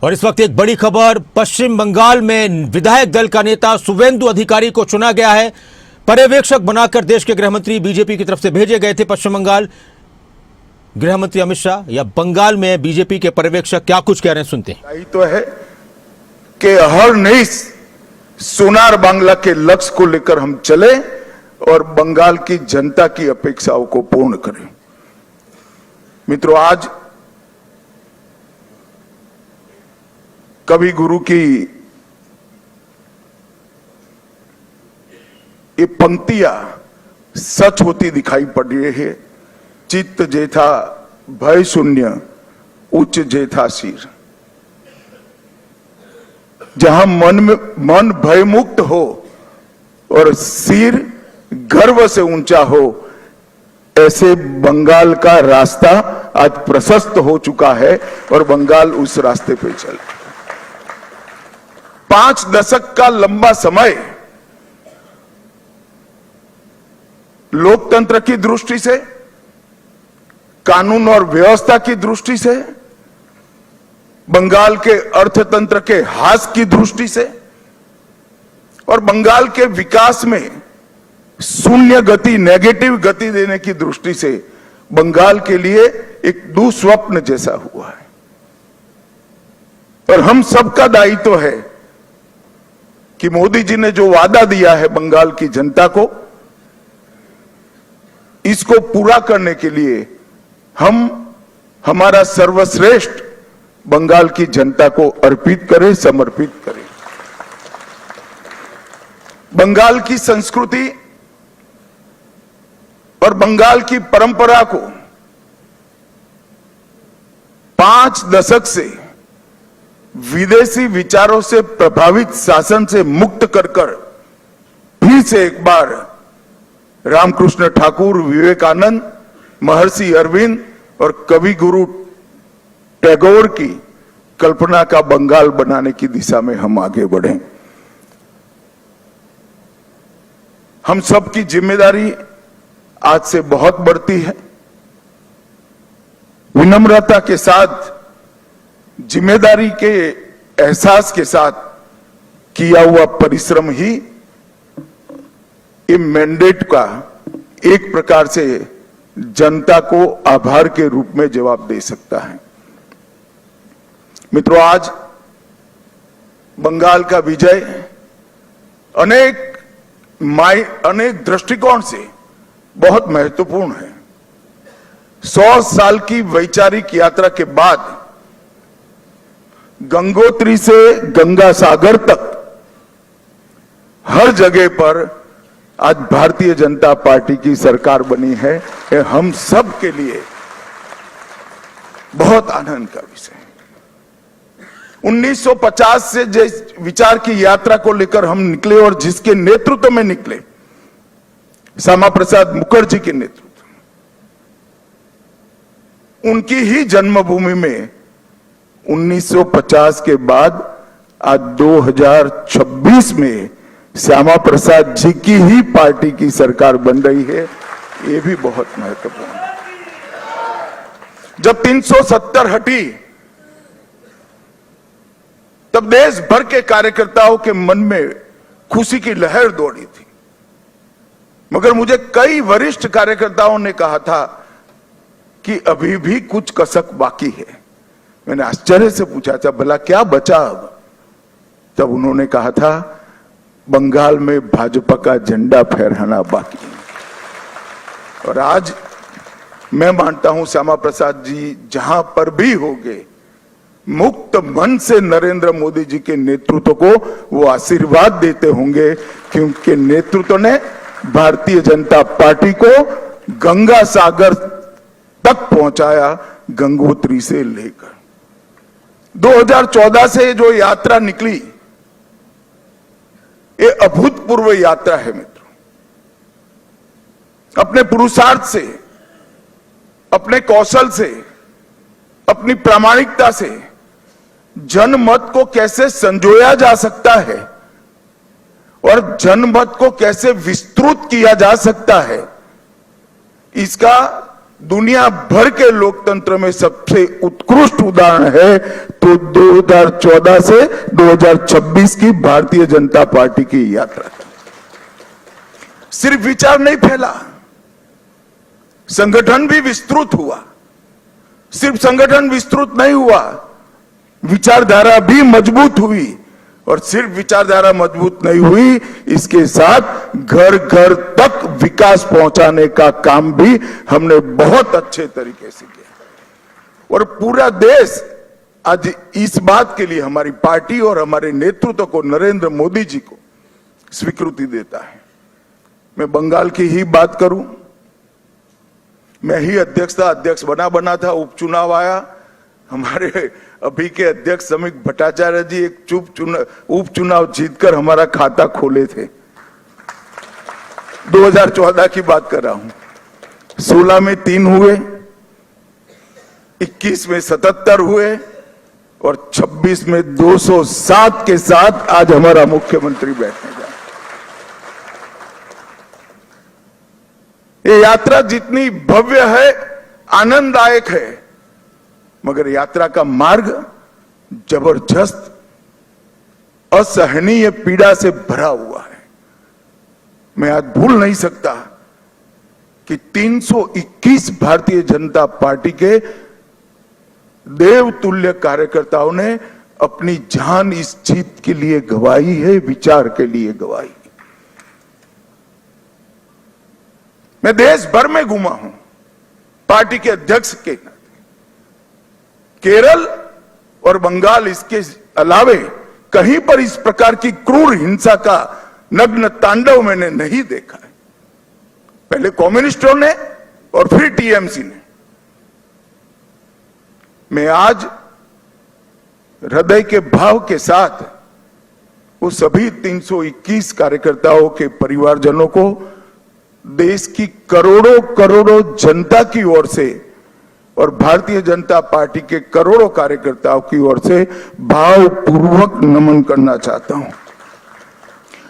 और इस वक्त एक बड़ी खबर, पश्चिम बंगाल में विधायक दल का नेता शुवेंदु अधिकारी को चुना गया है। पर्यवेक्षक बनाकर देश के गृहमंत्री बीजेपी की तरफ से भेजे गए थे पश्चिम बंगाल। गृहमंत्री अमित शाह या बंगाल में बीजेपी के पर्यवेक्षक क्या कुछ कह रहे हैं, सुनते हैं। तो है कि हर नई सोनार बांग्ला के लक्ष्य को लेकर हम चले और बंगाल की जनता की अपेक्षाओं को पूर्ण करें। मित्रों, आज कवि गुरु की ये पंक्तियां सच होती दिखाई पड़ रही है। चित्त जेथा भय शून्य, उच्च जेथा सिर। जहां मन भय मुक्त हो और सिर गर्व से ऊंचा हो, ऐसे बंगाल का रास्ता आज प्रशस्त हो चुका है और बंगाल उस रास्ते पे चल। 5 दशक का लंबा समय लोकतंत्र की दृष्टि से, कानून और व्यवस्था की दृष्टि से, बंगाल के अर्थतंत्र के ह्रास की दृष्टि से और बंगाल के विकास में शून्य गति, नेगेटिव गति देने की दृष्टि से बंगाल के लिए एक दुस्वप्न जैसा हुआ है। और हम सबका दायित्व है कि मोदी जी ने जो वादा दिया है बंगाल की जनता को, इसको पूरा करने के लिए हम हमारा सर्वश्रेष्ठ बंगाल की जनता को अर्पित करें, समर्पित करें। बंगाल की संस्कृति और बंगाल की परंपरा को 5 दशक से विदेशी विचारों से प्रभावित शासन से मुक्त कर फिर से एक बार रामकृष्ण ठाकुर, विवेकानंद, महर्षि अरविंद और कवि गुरु टैगोर की कल्पना का बंगाल बनाने की दिशा में हम आगे बढ़े। हम सबकी जिम्मेदारी आज से बहुत बढ़ती है। विनम्रता के साथ, जिम्मेदारी के एहसास के साथ किया हुआ परिश्रम ही ये मैंडेट का एक प्रकार से जनता को आभार के रूप में जवाब दे सकता है। मित्रों, आज बंगाल का विजय अनेक दृष्टिकोण से बहुत महत्वपूर्ण है। 100 साल की वैचारिक यात्रा के बाद गंगोत्री से गंगा सागर तक हर जगह पर आज भारतीय जनता पार्टी की सरकार बनी है। ये हम सब के लिए बहुत आनंद का विषय है। 1950 से जिस विचार की यात्रा को लेकर हम निकले और जिसके नेतृत्व में निकले, श्यामा प्रसाद मुखर्जी के नेतृत्व, उनकी ही जन्मभूमि में 1950 के बाद आज 2026 में श्यामा प्रसाद जी की ही पार्टी की सरकार बन रही है। ये भी बहुत महत्वपूर्ण है। जब 370 हटी तब देश भर के कार्यकर्ताओं के मन में खुशी की लहर दौड़ी थी, मगर मुझे कई वरिष्ठ कार्यकर्ताओं ने कहा था कि अभी भी कुछ कसक बाकी है। मैंने आश्चर्य से पूछा था, भला क्या बचा अब? तब उन्होंने कहा था, बंगाल में भाजपा का झंडा फहराना बाकी है। और आज मैं मानता हूं श्यामा प्रसाद जी जहां पर भी होंगे, मुक्त मन से नरेंद्र मोदी जी के नेतृत्व को वो आशीर्वाद देते होंगे, क्योंकि नेतृत्व ने भारतीय जनता पार्टी को गंगा सागर तक पहुंचाया, गंगोत्री से लेकर। 2014 से जो यात्रा निकली, ये अभूतपूर्व यात्रा है मित्रों। अपने पुरुषार्थ से, अपने कौशल से, अपनी प्रामाणिकता से जनमत को कैसे संजोया जा सकता है और जनमत को कैसे विस्तृत किया जा सकता है, इसका दुनिया भर के लोकतंत्र में सबसे उत्कृष्ट उदाहरण है तो 2014 से 2026 की भारतीय जनता पार्टी की यात्रा। सिर्फ विचार नहीं फैला, संगठन भी विस्तृत हुआ। सिर्फ संगठन विस्तृत नहीं हुआ, विचारधारा भी मजबूत हुई। और सिर्फ विचारधारा मजबूत नहीं हुई, इसके साथ घर घर तक विकास पहुंचाने का काम भी हमने बहुत अच्छे तरीके से किया। और पूरा देश आज इस बात के लिए हमारी पार्टी और हमारे नेतृत्व को, नरेंद्र मोदी जी को स्वीकृति देता है। मैं बंगाल की ही बात करूं, मैं ही अध्यक्ष बना था, उपचुनाव आया, हमारे अभी के अध्यक्ष समीक भट्टाचार्य जी एक उपचुनाव जीतकर हमारा खाता खोले थे। 2014 की बात कर रहा हूं। 16 में 3 हुए, 21 में 77 हुए और 26 में 207 के साथ आज हमारा मुख्यमंत्री बैठने जा। ये यात्रा जितनी भव्य है, आनंददायक है, मगर यात्रा का मार्ग जबरदस्त असहनीय पीड़ा से भरा हुआ है। मैं आज भूल नहीं सकता कि 321 भारतीय जनता पार्टी के देवतुल्य कार्यकर्ताओं ने अपनी जान इस जीत के लिए गंवाई है, विचार के लिए गंवाई। मैं देश भर में घूमा हूं पार्टी के अध्यक्ष के नाते। केरल और बंगाल इसके अलावे कहीं पर इस प्रकार की क्रूर हिंसा का नग्न तांडव मैंने नहीं देखा है। पहले कम्युनिस्टों ने और फिर टीएमसी ने। मैं आज हृदय के भाव के साथ वो सभी 321 कार्यकर्ताओं के परिवारजनों को, देश की करोड़ों करोड़ों जनता की ओर से और भारतीय जनता पार्टी के करोड़ों कार्यकर्ताओं की ओर से भावपूर्वक नमन करना चाहता हूं।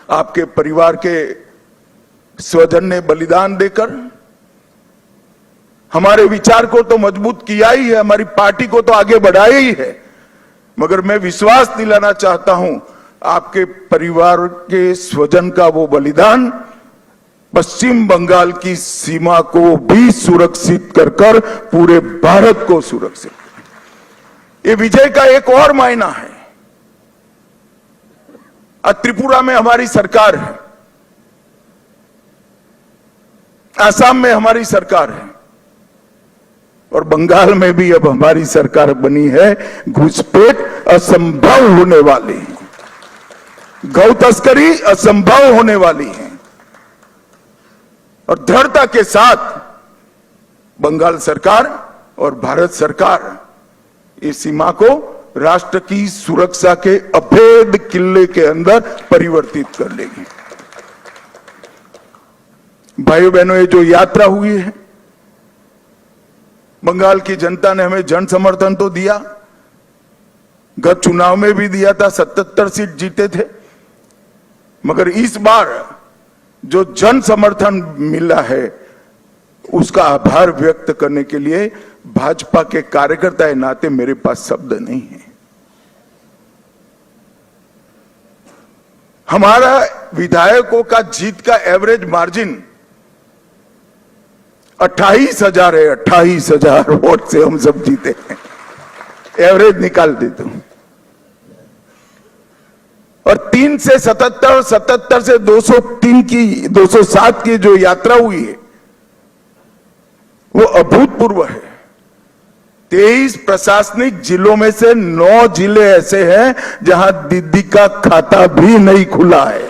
आपके परिवार के स्वजन ने बलिदान देकर हमारे विचार को तो मजबूत किया ही है, हमारी पार्टी को तो आगे बढ़ाया ही है, मगर मैं विश्वास दिलाना चाहता हूं आपके परिवार के स्वजन का वो बलिदान पश्चिम बंगाल की सीमा को भी सुरक्षित कर पूरे भारत को सुरक्षित। ये विजय का एक और मायना है। आज त्रिपुरा में हमारी सरकार है, आसाम में हमारी सरकार है और बंगाल में भी अब हमारी सरकार बनी है। घुसपैठ असंभव होने वाली है, गौ तस्करी असंभव होने वाली है और दृढ़ता के साथ बंगाल सरकार और भारत सरकार इस सीमा को राष्ट्र की सुरक्षा के अभेद किले के अंदर परिवर्तित कर लेगी। भाइयों बहनों, ये जो यात्रा हुई है, बंगाल की जनता ने हमें जन समर्थन तो दिया, गत चुनाव में भी दिया था, 77 सीट जीते थे, मगर इस बार जो जन समर्थन मिला है उसका आभार व्यक्त करने के लिए भाजपा के कार्यकर्ता के नाते मेरे पास शब्द नहीं है। हमारा विधायकों का जीत का एवरेज मार्जिन 28,000 है। 28,000 वोट से हम सब जीते हैं, एवरेज निकाल देता हूं। और 3 से 77, 77 से 203 की 207 की जो यात्रा हुई है वो अभूतपूर्व है। 23 प्रशासनिक जिलों में से 9 जिले ऐसे हैं जहां दीदी का खाता भी नहीं खुला है,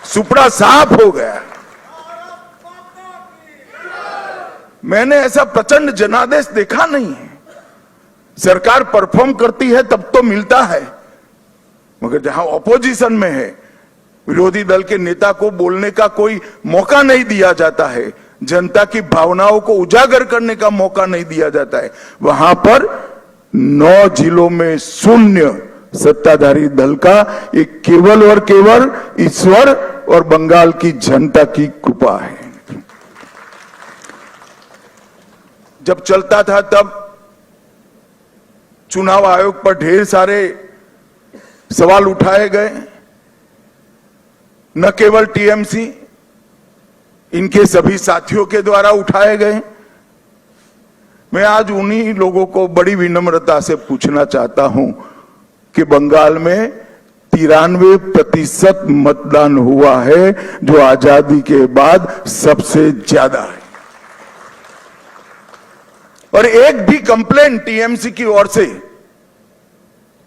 सुपड़ा साफ हो गया। मैंने ऐसा प्रचंड जनादेश देखा नहीं है। सरकार परफॉर्म करती है तब तो मिलता है, मगर जहां ऑपोजिशन में है, विरोधी दल के नेता को बोलने का कोई मौका नहीं दिया जाता है, जनता की भावनाओं को उजागर करने का मौका नहीं दिया जाता है, वहां पर 9 जिलों में शून्य सत्ताधारी दल का। ये केवल और केवल ईश्वर और बंगाल की जनता की कृपा है। जब चलता था तब चुनाव आयोग पर ढेर सारे सवाल उठाए गए, न केवल टीएमसी, इनके सभी साथियों के द्वारा उठाए गए। मैं आज उन्हीं लोगों को बड़ी विनम्रता से पूछना चाहता हूं कि बंगाल में 93% मतदान हुआ है, जो आजादी के बाद सबसे ज्यादा है, और एक भी कंप्लेन टीएमसी की ओर से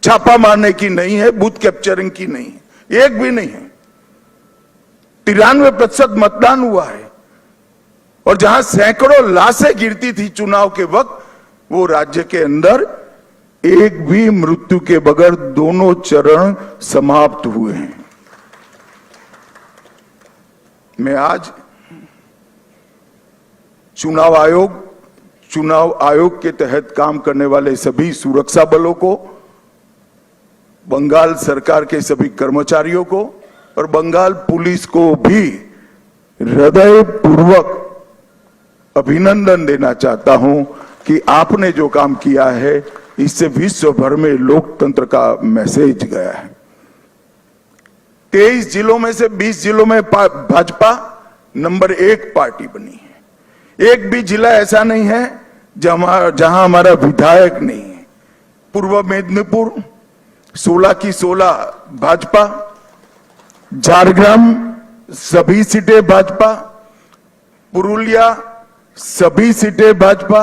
छापा मारने की नहीं है, बूथ कैप्चरिंग की नहीं है, एक भी नहीं है। 93% मतदान हुआ है, और जहां सैकड़ों लाशें गिरती थी चुनाव के वक्त, वो राज्य के अंदर एक भी मृत्यु के बगैर दोनों चरण समाप्त हुए हैं। मैं आज चुनाव आयोग के तहत काम करने वाले सभी सुरक्षा बलों को, बंगाल सरकार के सभी कर्मचारियों को और बंगाल पुलिस को भी हृदयपूर्वक अभिनंदन देना चाहता हूं कि आपने जो काम किया है, इससे विश्व भर में लोकतंत्र का मैसेज गया है। 23 जिलों में से 20 जिलों में भाजपा नंबर 1 पार्टी बनी है। एक भी जिला ऐसा नहीं है जहां हमारा विधायक नहीं है। पूर्व मेदिनीपुर 16 की 16 भाजपा, झारग्राम सभी सीटें भाजपा, पुरुलिया सभी सीटें भाजपा,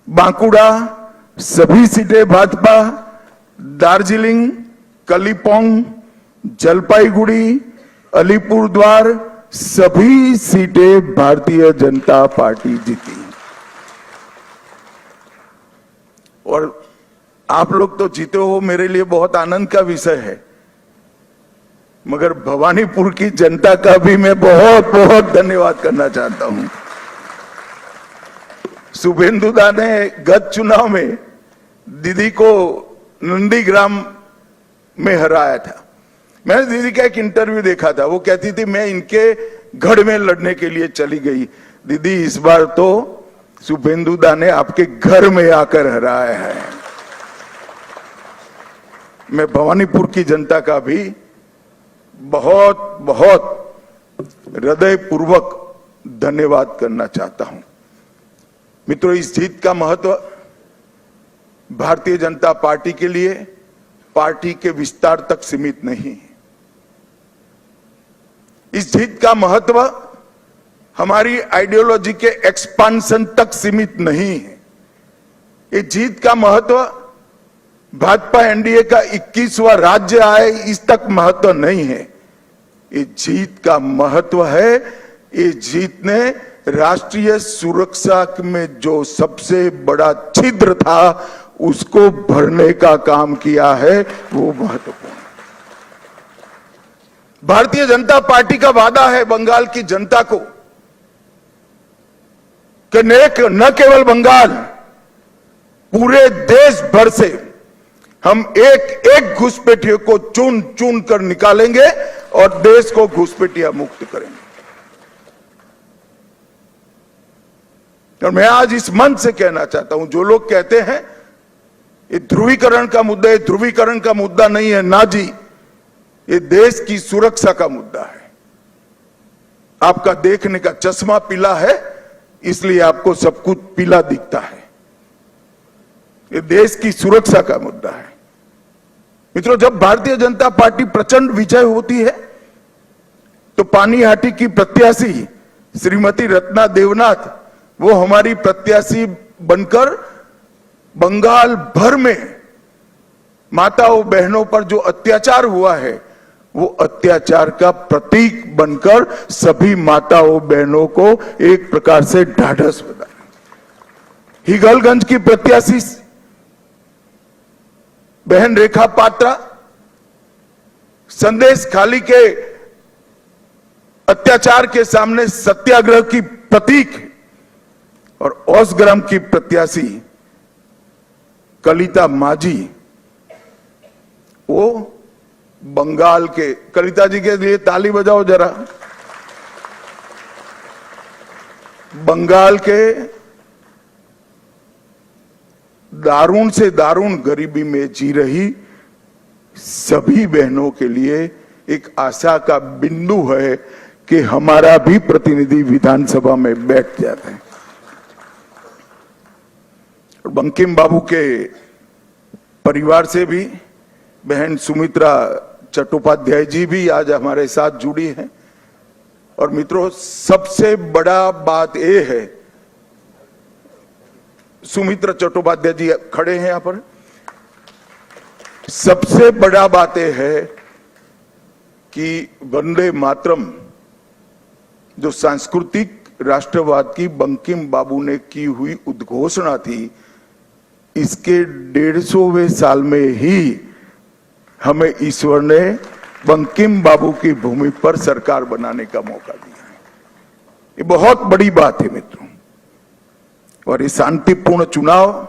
बांकुड़ा सभी सीटें भाजपा, दार्जिलिंग, कलिम्पोंग, जलपाईगुड़ी, अलीपुरद्वार सभी सीटें भारतीय जनता पार्टी जीती। और आप लोग तो जीते हो, मेरे लिए बहुत आनंद का विषय है, मगर भवानीपुर की जनता का भी मैं बहुत बहुत धन्यवाद करना चाहता हूं। शुभेंदु दा ने गत चुनाव में दीदी को नंदीग्राम में हराया था। मैंने दीदी का एक इंटरव्यू देखा था, वो कहती थी मैं इनके गढ़ में लड़ने के लिए चली गई। दीदी, इस बार तो शुभेंदु दा ने आपके घर में आकर हराया है। मैं भवानीपुर की जनता का भी बहुत बहुत हृदयपूर्वक धन्यवाद करना चाहता हूं। मित्रों, इस जीत का महत्व भारतीय जनता पार्टी के लिए पार्टी के विस्तार तक सीमित नहीं है। इस जीत का महत्व हमारी आइडियोलॉजी के एक्सपांशन तक सीमित नहीं है। इस जीत का महत्व भाजपा एनडीए का 21वां राज्य आए इस तक महत्व नहीं है। इस जीत का महत्व है, इस जीत ने राष्ट्रीय सुरक्षा में जो सबसे बड़ा छिद्र था उसको भरने का काम किया है, वो महत्वपूर्ण। भारतीय जनता पार्टी का वादा है बंगाल की जनता को कि न केवल बंगाल, पूरे देश भर से हम एक एक घुसपैठियों को चुन चुन कर निकालेंगे और देश को घुसपैठिया मुक्त करेंगे। और मैं आज इस मंच से कहना चाहता हूं, जो लोग कहते हैं ये ध्रुवीकरण का मुद्दा है, ध्रुवीकरण का मुद्दा नहीं है ना जी, ये देश की सुरक्षा का मुद्दा है। आपका देखने का चश्मा पीला है, इसलिए आपको सब कुछ पीला दिखता है। ये देश की सुरक्षा का मुद्दा है। मित्रों, जब भारतीय जनता पार्टी प्रचंड विजय होती है तो पानीहाटी की प्रत्याशी श्रीमती रत्ना देवनाथ, वो हमारी प्रत्याशी बनकर बंगाल भर में माताओं बहनों पर जो अत्याचार हुआ है, वो अत्याचार का प्रतीक बनकर सभी माताओं बहनों को एक प्रकार से ढाढ़स बना। हिगलगंज की प्रत्याशी बहन रेखा पात्रा संदेश खाली के अत्याचार के सामने सत्याग्रह की प्रतीक, और ओसग्राम की प्रत्याशी कलिता माझी, वो बंगाल के, कलिता जी के लिए ताली बजाओ जरा, बंगाल के दारुण से दारुण गरीबी में जी रही सभी बहनों के लिए एक आशा का बिंदु है कि हमारा भी प्रतिनिधि विधानसभा में बैठ जाते हैं। बंकिम बाबू के परिवार से भी बहन सुमित्रा चट्टोपाध्याय जी भी आज हमारे साथ जुड़ी हैं। और मित्रों, सबसे बड़ा बात यह है, सुमित्रा चट्टोपाध्याय जी खड़े हैं यहां पर। सबसे बड़ा बात यह है कि वंदे मातरम जो सांस्कृतिक राष्ट्रवाद की बंकिम बाबू ने की हुई उद्घोषणा थी, इसके 150वें साल में ही हमें ईश्वर ने बंकिम बाबू की भूमि पर सरकार बनाने का मौका दिया है। ये बहुत बड़ी बात है मित्रों। और ये शांतिपूर्ण चुनाव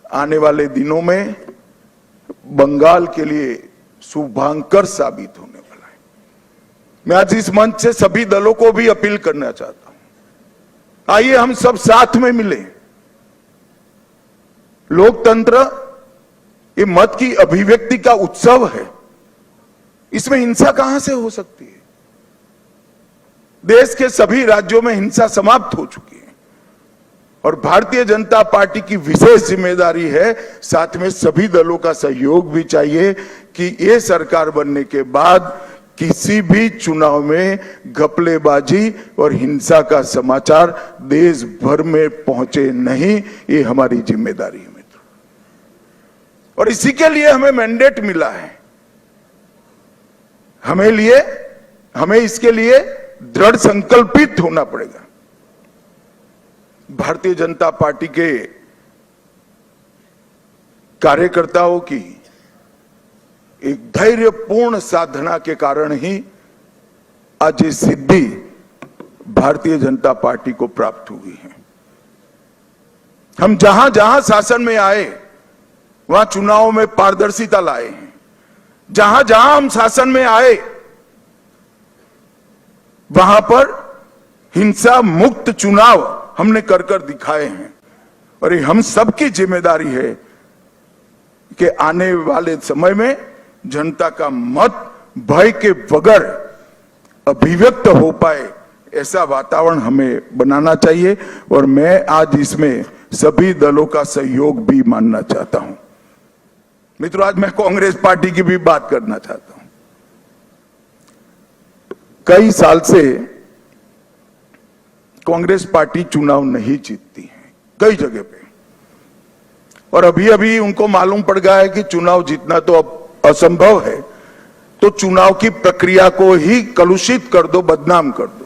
आने वाले दिनों में बंगाल के लिए शुभांकर साबित होने वाला है। मैं आज इस मंच से सभी दलों को भी अपील करना चाहता हूं, आइए हम सब साथ में मिले। लोकतंत्र ये मत की अभिव्यक्ति का उत्सव है, इसमें हिंसा कहां से हो सकती है। देश के सभी राज्यों में हिंसा समाप्त हो चुकी है और भारतीय जनता पार्टी की विशेष जिम्मेदारी है, साथ में सभी दलों का सहयोग भी चाहिए कि ये सरकार बनने के बाद किसी भी चुनाव में घपलेबाजी और हिंसा का समाचार देश भर में पहुंचे नहीं। ये हमारी जिम्मेदारी है मित्रों, और इसी के लिए हमें मैंडेट मिला है। हमें इसके लिए दृढ़ संकल्पित होना पड़ेगा। भारतीय जनता पार्टी के कार्यकर्ताओं की एक धैर्यपूर्ण साधना के कारण ही आज ये सिद्धि भारतीय जनता पार्टी को प्राप्त हुई है। हम जहां जहां शासन में आए वहां चुनाव में पारदर्शिता लाए हैं। जहां जहां हम शासन में आए वहां पर हिंसा मुक्त चुनाव हमने कर कर दिखाए हैं। और ये हम सबकी जिम्मेदारी है कि आने वाले समय में जनता का मत भय के बगैर अभिव्यक्त हो पाए, ऐसा वातावरण हमें बनाना चाहिए। और मैं आज इसमें सभी दलों का सहयोग भी मानना चाहता हूं। मित्रों, आज मैं कांग्रेस पार्टी की भी बात करना चाहता हूं। कई साल से कांग्रेस पार्टी चुनाव नहीं जीतती है कई जगह पे, और अभी अभी उनको मालूम पड़ गया है कि चुनाव जीतना तो अब असंभव है, तो चुनाव की प्रक्रिया को ही कलुषित कर दो, बदनाम कर दो।